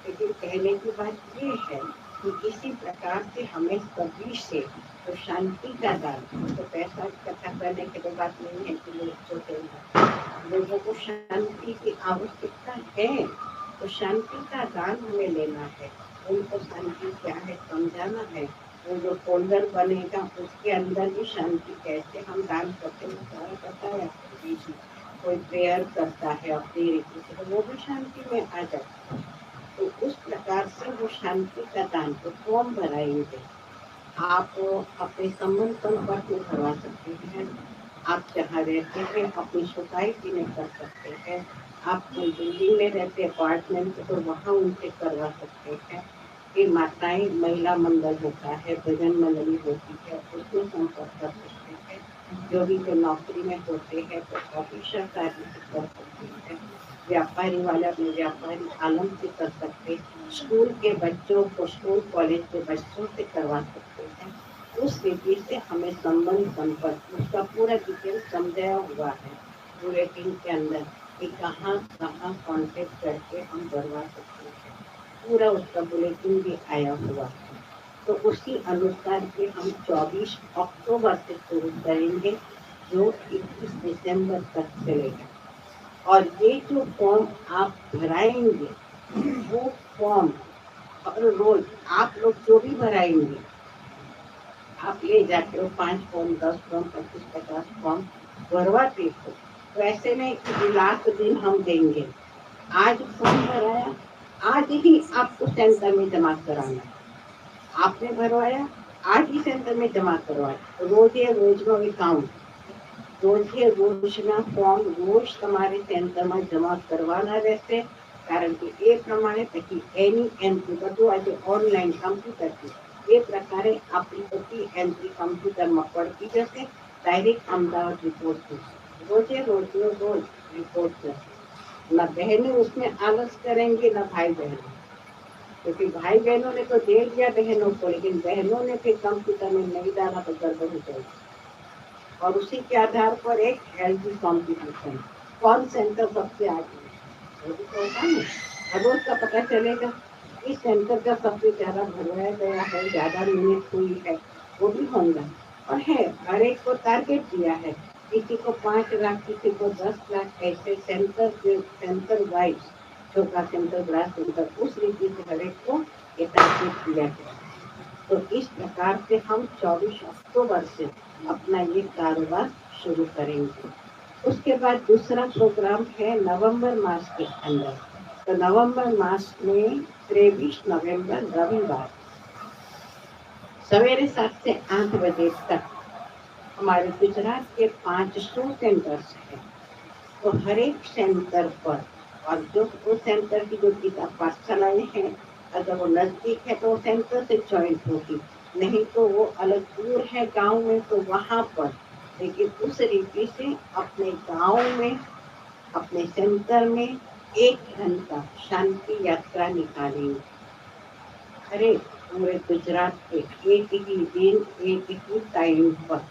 लेकिन कहने की बात ये है कि इसी प्रकार से हमें सभी से तो शांति का दान, तो पैसा इकट्ठा करने की तो बात नहीं है कि लोग सोचेंगे, लोगों को शांति की आवश्यकता है, तो शांति का दान हमें लेना है। उनको शांति क्या है समझाना है। वो जो फोल्डर बनेगा उसके अंदर भी शांति कैसे हम दान करते हैं सारा बताया। कोई प्रेयर करता है अपनी रीति से, तो वो भी शांति में आ जाता है। तो उस प्रकार से वो शांति का दान तो फॉर्म भराएंगे। आप अपने संबंध संपर्क में करवा सकते हैं, आप जहाँ रहते हैं अपनी सोसाइटी में कर सकते हैं, आप कोई बिल्डिंग में रहते अपार्टमेंट तो वहाँ उनसे करवा सकते हैं। कि माताएं महिला मंडल होता है, भजन मंडली होती है, उसमें संपर्क कर सकते हैं। जो भी जो नौकरी में होते हैं तो ऑफिसर कार्य से कर सकते हैं। व्यापारी वाले अपने व्यापारी आलम से कर सकते हैं। स्कूल के बच्चों को स्कूल कॉलेज के बच्चों से करवा सकते हैं। उस रीति से हमें संबंध संपर्क उसका पूरा डिटेल समझाया हुआ है बुलेटिन के अंदर कि कहाँ कहाँ कॉन्टेक्ट करके हम करवा सकते हैं। पूरा उसका बुलेटिन भी आया हुआ है। तो उसी अनुसार के हम 24 अक्टूबर से शुरू करेंगे, जो 21 दिसंबर तक चलेगा। और ये जो फॉर्म आप भराएंगे, वो फॉर्म हर रोज आप लोग जो भी भराएंगे, आप ले जाते हो 5 फॉर्म 10 फॉर्म 25 50 फॉर्म भरवाते हो, तो ऐसे नहीं कि लास्ट दिन हम देंगे। आज फॉर्म भराया, आज ही आपको सेंटर में जमा कराना है। आपने भरवाया, आज ही सेंटर में जमा करवाया। रोजे रोजना अकाउंट, रोजे रोजना फॉर्म रोज તમારે સેન્ટરમાં જમા કરવાના રહેશે। કારણ કે એ પ્રમાણે પછી એની એન્ટ્રી બધું આજે ઓનલાઈન કમ્પ્યુટરથી એ પ્રકારે આપણી બધી એન્ટ્રી કમ્પ્યુટરમાં પડતી જશે। ડાયરેક્ટ અમદાવાદ રિપોર્ટ થશે। રોજે રોજનો રોજ રિપોર્ટ થશે। ना बहनें उसमें आलस करेंगे ना भाई बहन, क्योंकि भाई बहनों ने तो दे दिया बहनों को, लेकिन बहनों ने फिर कंप्यूटर में नहीं डाला तो गड़बड़ हो जाएगी। और उसी के आधार पर एक हेल्थी कॉम्पिटिशन, कौन सेंटर सबसे आगे वो भी तो होगा ना। हर रोज का पता चलेगा इस सेंटर का सबसे ज्यादा भरवाया गया है, ज्यादा मिनट हुई है, वो भी होगा। और है हर एक को टारगेट दिया है, किसी को 5 लाख किसी को 10 लाख, ऐसे सेंटर वाइज छोटा सेंटर बड़ा सेंटर उस रीति से हर एक को ये टारगेट दिया गया। तो इस प्रकार से हम 24 अक्टूबर से अपना ये कारोबार शुरू करेंगे। उसके बाद दूसरा प्रोग्राम है नवंबर मास के अंदर। तो नवंबर मास में 23 नवंबर रविवार सवेरे 7 से 8 बजे तक हमारे गुजरात के 500 सेंटर्स हैं। तो हर एक सेंटर पर, और जो वो सेंटर की जो गीता पाठशालाएं हैं, अगर वो नजदीक है तो सेंटर से ज्वाइंट होगी, नहीं तो वो अलग दूर है गांव में तो वहां पर। लेकिन उस रीति से अपने गांव में अपने सेंटर में 1 घंटा शांति यात्रा निकालेंगे। अरे पूरे गुजरात के एक ही दिन एक ही टाइम पर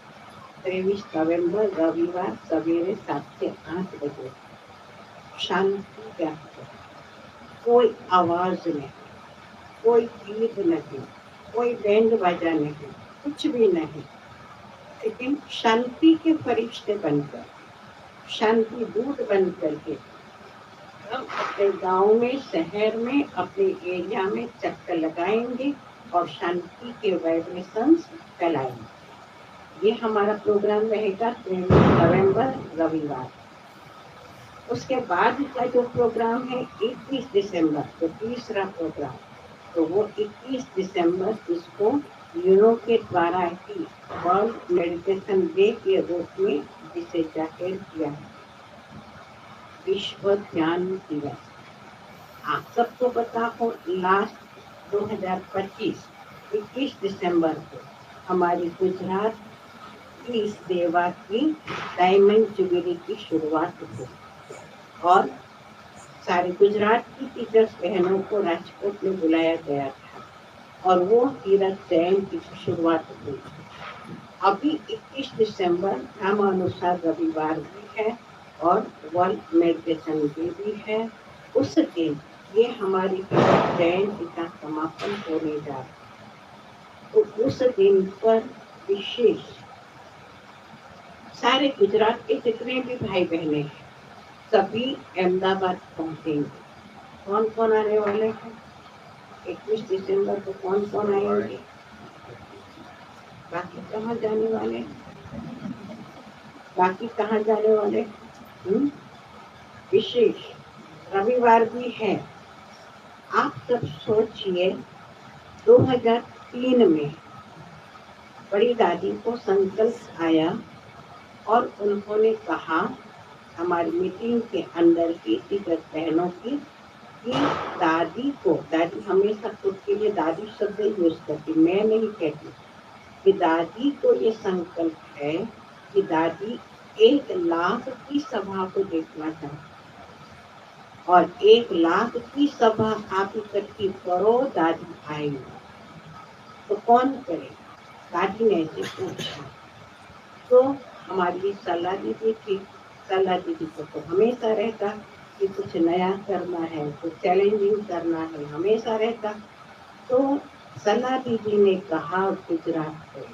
23 नवंबर रविवार सवेरे 7 से 8 बजे शांति यात्रा, कोई आवाज नहीं, कोई गीत नहीं, कोई बैंड बाजा नहीं, कुछ भी नहीं, लेकिन शांति के फरिश्ते बनकर, शांति दूत बन करके हम अपने गांव में, शहर में, अपने एरिया में चक्कर लगाएंगे और शांति के वाइब्रेशंस फैलाएंगे। ये हमारा प्रोग्राम रहेगा 23 नवंबर रविवार। उसके बाद का जो प्रोग्राम है 21 दिसंबर, तो तीसरा प्रोग्राम, तो वो 21 दिसंबर इसको यूरो के द्वारा ही वर्ल्ड मेडिटेशन डे के रूप में जिसे जाहिर किया है, विश्व ध्यान दिवस। आप सबको पता हो, लास्ट 2025 21 दिसंबर को हमारी गुजरात की इस सेवा की डायमंड जुबली की शुरुआत हुई और सारे गुजरात की टीचर्स बहनों को राजकोट में बुलाया गया था और वो तीरथ जयंती की शुरुआत हुई। अभी 21 दिसंबर नामानुसार रविवार भी है और वर्ल्ड मेडिटेशन डे भी है। उस दिन ये हमारी जयंती का समापन होने जा रहा है, तो उस दिन पर विशेष सारे गुजरात के जितने भी भाई बहने हैं सभी अहमदाबाद पहुंचेंगे। कौन कौन आने वाले हैं? 21 दिसंबर को कौन कौन आएंगे? बाकी कहाँ जाने वाले? बाकी कहाँ जाने वाले? विशेष रविवार भी है। आप सब सोचिए, 2003 में बड़ी दादी को संकल्प आया और उन्होंने कहा हमारी मीटिंग के अंदर की टीचर बहनों की कि दादी हमेशा खुद के लिए दादी शब्द यूज करती, मैं नहीं कहती, कि दादी को ये संकल्प है कि दादी 1 लाख की सभा को देखना चाहती और 1 लाख की सभा आप इकट्ठी करो, दादी आएगी। तो कौन करेगा? दादी ने ऐसे पूछा। तो हमारी सलाह दीदी थी। सलाह दीदी को तो हमेशा रहता कि कुछ नया करना है, कुछ चैलेंजिंग करना है, हमेशा रहता। तो सलाह दीदी ने कहा गुजरात करे।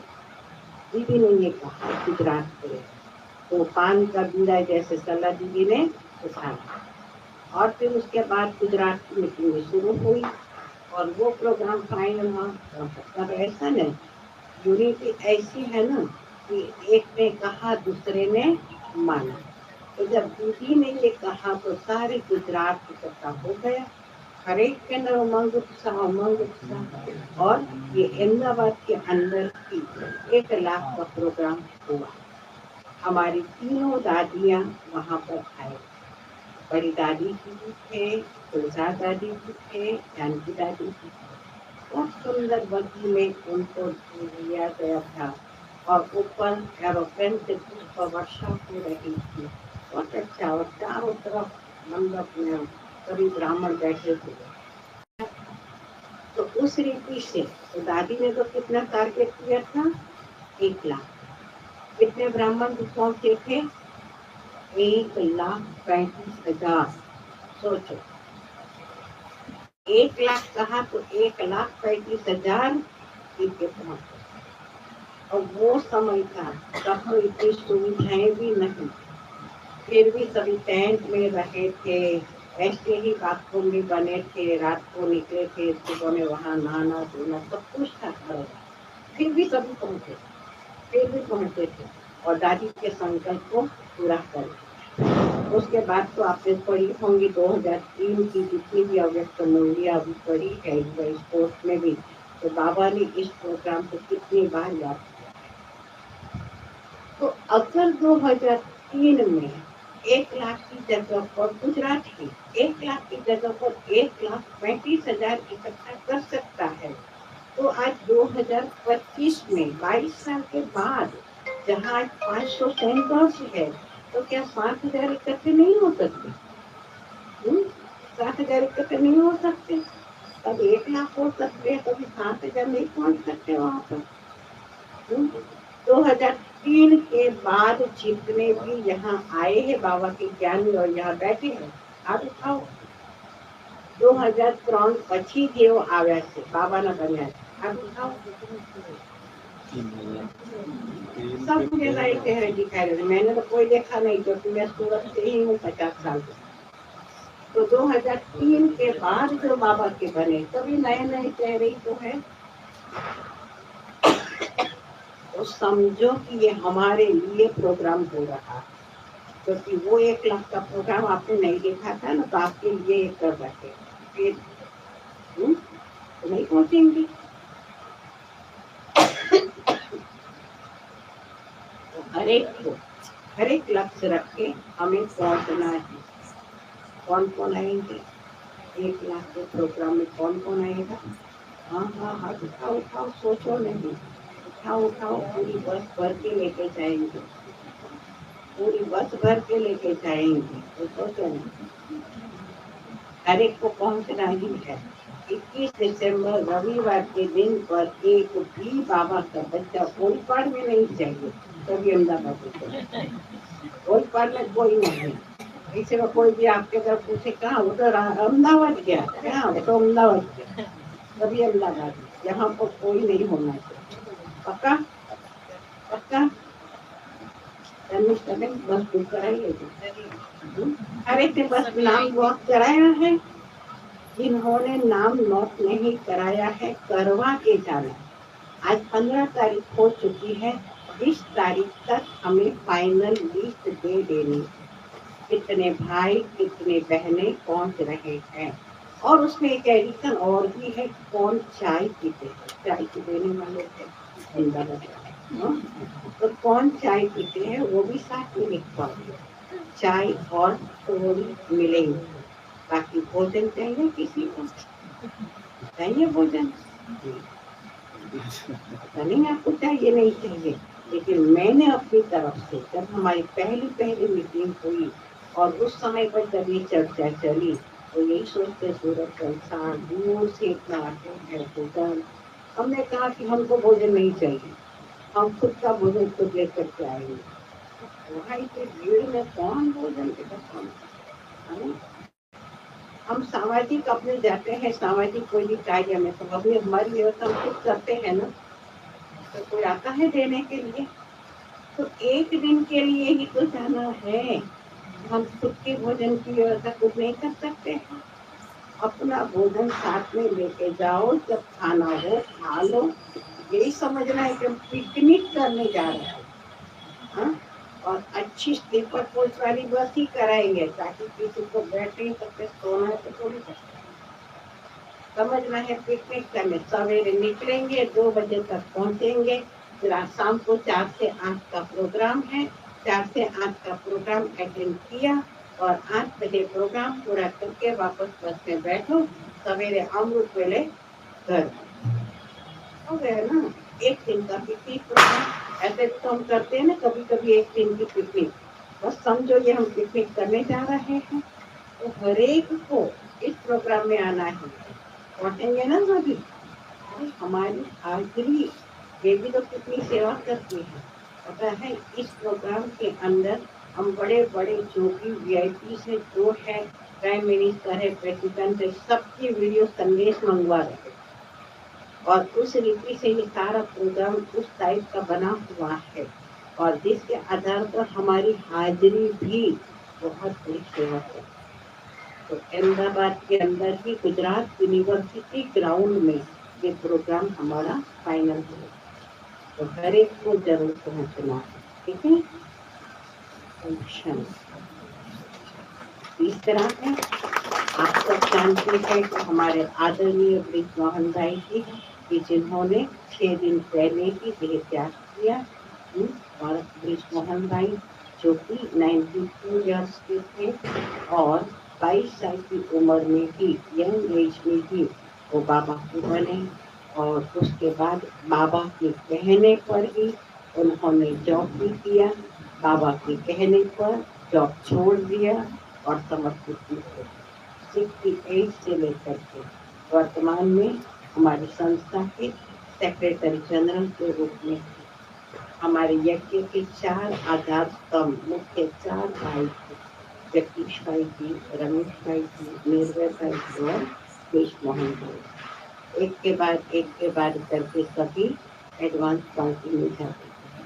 दीदी ने ये कहा गुजरात करे, तो पान का बीड़ा जैसे सलाह दीदी ने उठाया और फिर उसके बाद गुजरात की मीटिंग शुरू हुई और वो प्रोग्राम फाइनल हुआ। मतलब ऐसा नहीं, यूनिटी ऐसी है ना कि एक ने कहा दूसरे ने माना। तो जब दीदी ने ये कहा तो सारे गुजरात इकट्ठा हो गया, हर एक के अंदर उमंग उत्साह और ये अहमदाबाद के अंदर ही 1 लाख का प्रोग्राम हुआ। हमारी तीनों दादियाँ वहाँ पर आए। बड़ी दादी जी भी थे, तुलसा दादी जी थे, जानकी दादी जी थे। बहुत सुंदर बगी में उनको लिया गया था और ऊपर एरोप्लेन से पुष्प वर्षा हो रही थी। बहुत अच्छा, और चारों तरफ मंडप में सभी ब्राह्मण बैठे थे। तो उस रीति से तो दादी ने तो कितना टारगेट किया था? 1 लाख। कितने ब्राह्मण पहुंचे थे? 1,35,000। सोचो, 1 लाख कहा तो 1,35,000 टीके पहुंचे। और वो समय था तब तो इतनी सुविधाएं भी नहीं, फिर भी सभी टेंट में रहे थे, ऐसे ही बाथरूम भी बने थे, रात को निकले थे, सुबह में वहाँ नहाना धोना सब कुछ था। फिर भी सभी पहुंचे थे और दादी के संकल्प को पूरा कर। उसके बाद तो आपने पढ़ी होंगी 2003 की जितनी भी अव्यक्त मूल्य अभी पढ़ी है स्पोर्ट्स में भी, तो बाबा ने इस प्रोग्राम को कितनी बार याद किया। तो अगर 2003 में 1 लाख की जगह पर गुजरात ही 1 लाख की जगह पर 1,35,000 इकट्ठा कर सकता है, तो आज 2025 में 22 साल के बाद जहाँ 500 सेंटर्स है, तो क्या 7,000 इकट्ठे नहीं हो सकते? 7,000 इकट्ठे नहीं हो सकते? तब 1 लाख हो सकते हैं, कभी 7,000 नहीं पहुंच सकते वहां पर। 2003 के बाद जितने भी यहाँ आए हैं बाबा के ज्ञानी और यहाँ बैठे हैं, हाथ उठाओ। 2003 પછી જેવો આવ્યા છે બાબાના બન્યા છે आप बताओ सब मुझे नए चेहरे दिखाई दे रहे। मैंने तो कोई देखा नहीं क्योंकि मैं सूरत से ही हूँ 50 साल से। तो 2003 के बाद जो बाबा के बने तभी नए नए चेहरे ही तो है। तो समझो कि ये हमारे लिए प्रोग्राम हो रहा है क्योंकि वो 1 लाख का प्रोग्राम आपने नहीं देखा था ना तो आपके लिए ये कर रखे फिर तो नहीं पहुंचेंगे। तो हर एक लक्ष्य रख के हमें पहुंचना है। कौन कौन आएंगे 1 लाख के प्रोग्राम में कौन कौन आएगा? हाँ हाँ हाँ उठाओ उठाओ सोचो नहीं उठाओ उठाओ पूरी बस भर के लेके जाएंगे पूरी बस भर के लेके जाएंगे तो सोचो नहीं हर एक को पहुंचना ही है। 21 दिसंबर रविवार के दिन पर एक भी बाबा का बच्चा ओलपाड़ में नहीं चाहिए तभी अहमदाबाद ओलपाड़ में कोई नहीं। ऐसे में कोई भी आपके तरफ पूछे कहाँ उधर अहमदाबाद गया कहाँ तो अहमदाबाद गया तभी अहमदाबाद यहाँ पर कोई नहीं होना चाहिए। पक्का पक्का बस बुक कराइए हर एक ने बस नाम नोट कराया है। जिन्होंने नाम नोट नहीं कराया है करवा के जाना। आज 15 तारीख हो चुकी है 20 तारीख तक हमें फाइनल लिस्ट दे देनी कितने भाई कितने बहनें पहुंच रहे हैं और उसमें एक एडिशन और भी है कौन चाय पीते हैं चाय के देने वाले थे तो कौन चाय पीते हैं वो भी साथ में लिखवा चाय और थोड़ी मिलेंगे। बाकी भोजन चाहिए किसी को चाहिए भोजन नहीं आपको चाहिए नहीं चाहिए लेकिन मैंने अपनी तरफ से जब हमारी पहली मीटिंग हुई और उस समय पर जब ये चर्चा चली तो यही सोचते सूरत संसार दूर से इतना आते हैं भोजन हमने कहा कि हमको भोजन नहीं चाहिए हम खुद का भोजन खुद लेकर के आएंगे। वहाँ के भीड़ में कौन भोजन के है हम सामाजिक अपने जाते हैं सामाजिक कोई भी कार्य में तो अपने हमारी व्यवस्था हम खुद करते हैं ना तो कोई आता है देने के लिए तो एक दिन के लिए ही तो जाना है। हम खुद के भोजन की व्यवस्था खुद नहीं कर सकते हैं। अपना भोजन साथ में लेके जाओ जब खाना हो खा लो यही समझना है कि हम पिकनिक करने जा रहे हैं हाँ? और अच्छी स्लीपर कोच वाली बस ही कराएंगे ताकि किसी को बैठ नहीं सकते सोना है तो थोड़ी समझना है पिकनिक करने सवेरे निकलेंगे 2 बजे तक पहुंचेंगे फिर आज शाम को 4 से 8 का प्रोग्राम है 4 से 8 का प्रोग्राम अटेंड किया और 8 बजे प्रोग्राम पूरा करके वापस बस में बैठो सवेरे अमृत वेले घर हो गया ना। एक दिन का पिकनिक प्रोग्राम ऐसे तो हम करते हैं ना कभी कभी एक दिन की पिकनिक बस समझो ये हम पिकनिक करने जा रहे हैं तो हर एक को इस प्रोग्राम में आना है पहुंचेंगे ना सभी हमारी हाजिरी ये भी तो कितनी सेवा करती है पता है। इस प्रोग्राम के अंदर हम बड़े बड़े जो भी VIP से जो है प्राइम मिनिस्टर है प्रेसिडेंट है सबकी वीडियो संदेश मंगवा रहे और उस रीति से ये सारा प्रोग्राम उस टाइप का बना हुआ है और जिसके आधार पर हमारी हाजिरी भी बहुत बड़ी सेवा है। तो अहमदाबाद के अंदर ही गुजरात यूनिवर्सिटी ग्राउंड में ये प्रोग्राम हमारा फाइनल है तो हर एक को जरूर पहुंचना है ठीक है। इस तरह है आप सब जानते हैं कि हमारे आदरणीय ब्रिज मोहन भाई जी कि जिन्होंने 6 दिन पहले ही देह त्याग किया और ब्रिज मोहन भाई जो कि 92 इयर्स के थे और 22 साल की उम्र में ही यंग एज में ही वो बाबा को बने और उसके बाद बाबा के कहने पर ही उन्होंने जॉब भी किया बाबा के कहने पर जॉब छोड़ दिया और समर्पित किया 68 से लेकर के वर्तमान में हमारी संस्था के सेक्रेटरी जनरल के रूप में हमारे यज्ञ के 4 आधार स्तंभ मुख्य 4 भाई थे जगदीश भाई जी, रमेश भाई जी, निर्भय भाई जी और देश मोहन भाई। एक के बाद करके सभी एडवांस पार्टी में जाते थे।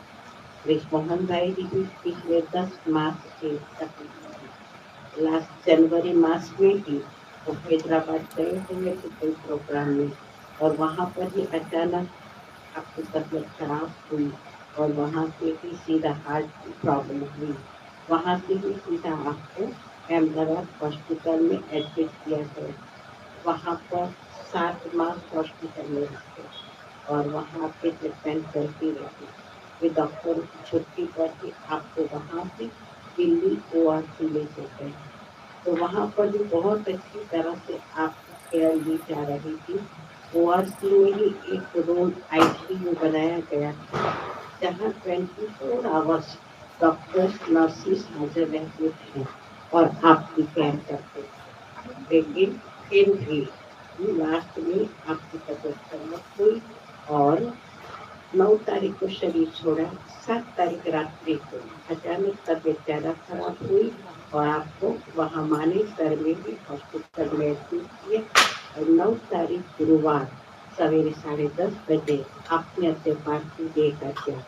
देश मोहन भाई जी भी पिछले 10 मास से तकलीफ लास्ट जनवरी मास में ही वो हैदराबाद गए हुए थे कोई प्रोग्राम में, और वहाँ पर ही अचानक आपकी तबीयत खराब हुई और वहाँ से ही सीधा हार्ट की प्रॉब्लम हुई। वहाँ से ही सीधा आपको अहमदाबाद हॉस्पिटल में एडमिट किया गया। वहाँ पर 7 मास हॉस्पिटल में रखे और वहाँ पे ट्रीटमेंट चलती रही। वे डॉक्टर की छुट्टी पर ही आपको वहाँ से दिल्ली ORC ले गए। तो वहाँ पर भी बहुत अच्छी तरह से आपकी केयर ली जा रही थी। ORC में ही एक रूम ICU बनाया गया था, जहाँ 24 आवर्स डॉक्टर्स नर्सिस हाजिर रहते थे और आपकी केयर करते थे। लेकिन फिर भी लास्ट में आपकी तबीयत खराब हुई और 9 तारीख को शरीर छोड़ा। 7 तारीख रात्रि को अचानक तबीयत ज्यादा खराब हुई और आपको वहाँ मानेसर में भी हॉस्पिटल में एडमिट किए और 9 तारीख गुरुवार सवेरे 10:30 बजे आपने अपने पार्थिव देह का त्याग।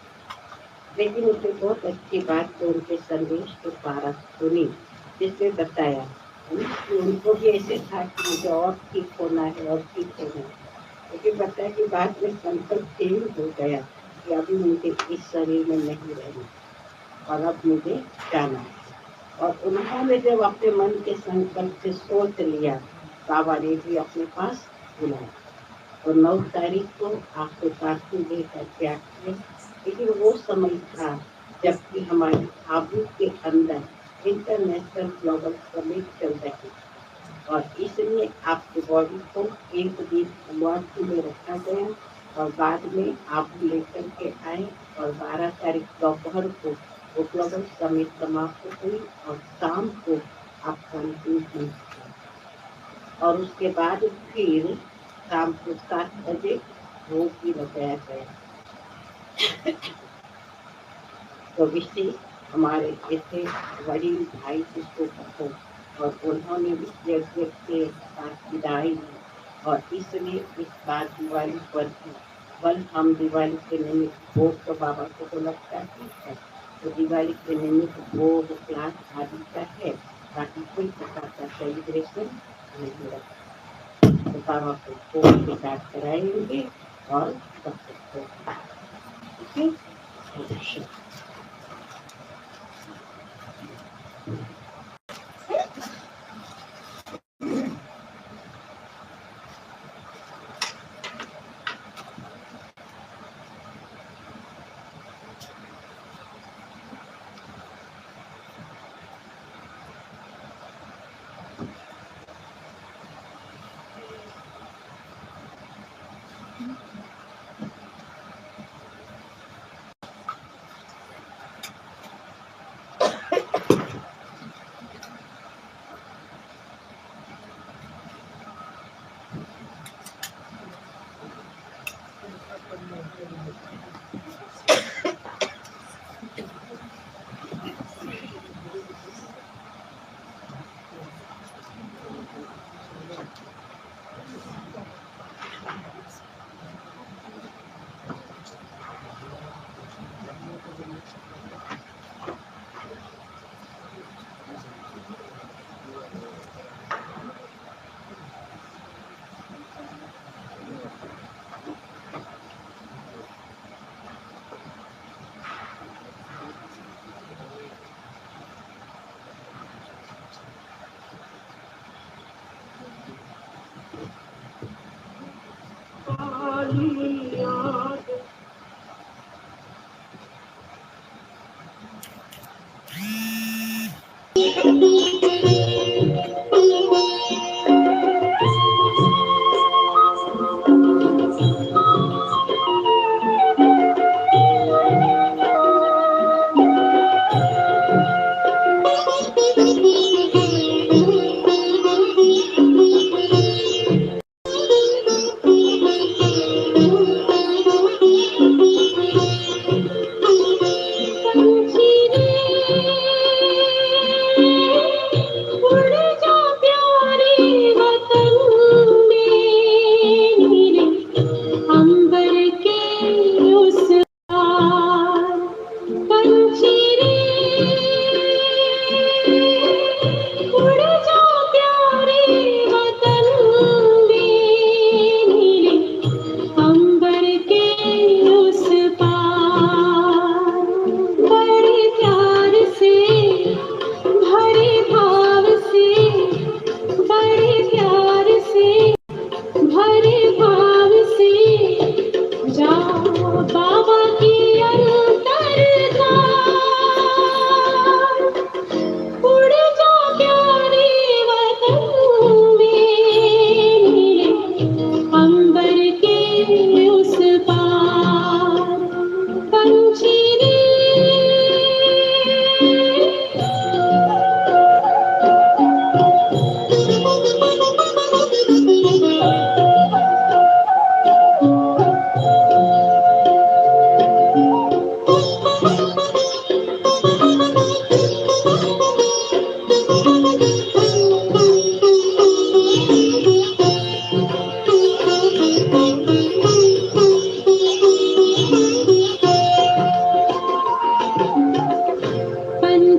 लेकिन उसने बहुत अच्छी बात तो उनके संदेश के द्वारा सुनी, जिसमें बताया कि उनको भी ऐसे था कि मुझे और ठीक होना है और ठीक होना है। लेकिन बताया कि बाद में संकल्प चेंज हो गया कि अभी मुझे इस शरीर में नहीं रहना और अब मुझे जाना है। और उन्होंने जब अपने मन के संकल्प से सोच लिया, बाबा ने भी अपने पास बुलाया और 9 तारीख को आपको पार्थिव देह का त्याग किया। लेकिन वो समय था जबकि हमारी आबू के अंदर इंटरनेशनल ग्लोबल समिट चल रही थी और इसलिए आपकी बॉडी को एक दिन वार्ड में रखा गया और बाद में आप लेकर के आए और 12 तारीख दोपहर को वो ग्लोबल समिट समाप्त हुई और शाम को आपका अंतिम संस्कार और उसके बाद फिर शाम को 7 बजे भोग भी लगाया गया। तो विशेष हमारे ऐसे वडील भाई जिसको कहो और उन्होंने भी यज्ञ के साथ विदाई दी और इसलिए इस बार दिवाली पर भी बल हम दिवाली के निमित्त भोग तो बाबा को तो लगता ही है, तो दिवाली के निमित्त भोग क्लास आदि का है, बाकी कोई प्रकार का सेलिब्रेशन नहीं रखता। तो बाबा को भोग के साथ कराएंगे और सब कुछ होगा। ठीक है।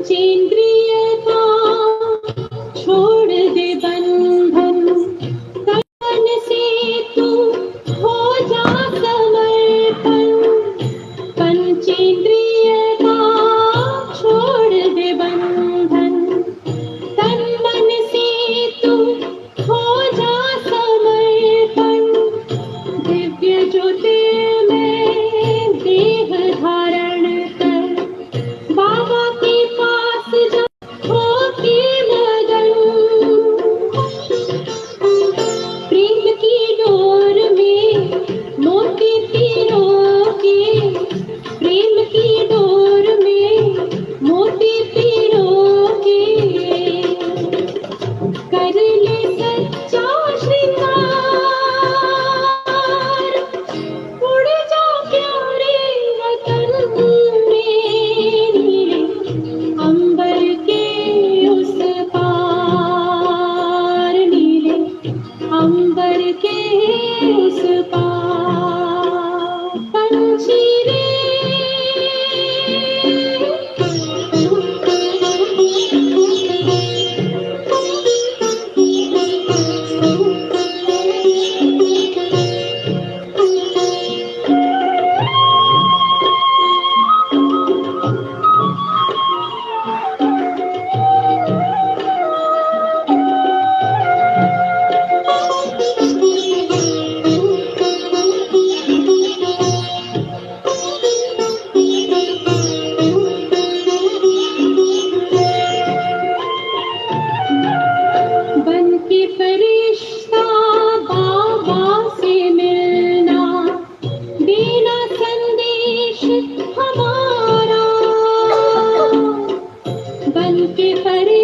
पंचेंद्रिय का छोड़ दे बंधन, तन से तू हो जा समर्पण। पंचेंद्रिय का छोड़ दे बंधन, तन मन से तू हो जा समर्पण। दिव्य ज्योतिर्मय देह धारण कर, बाबा के पास जा होके मगन। प्रेम की डोर में मोती पिरो के, प्रेम की डोर में मोती पिरो के, कर ले सच्चा श्रृंगार। उड़ जा प्यारे वतन में, नीले अंबर के उस पार, नीले अंबर के उस पार। पंछी रे बन के फरिश्ता बाबा से मिलना, देना संदेश हमारा। बन के फरिश्ता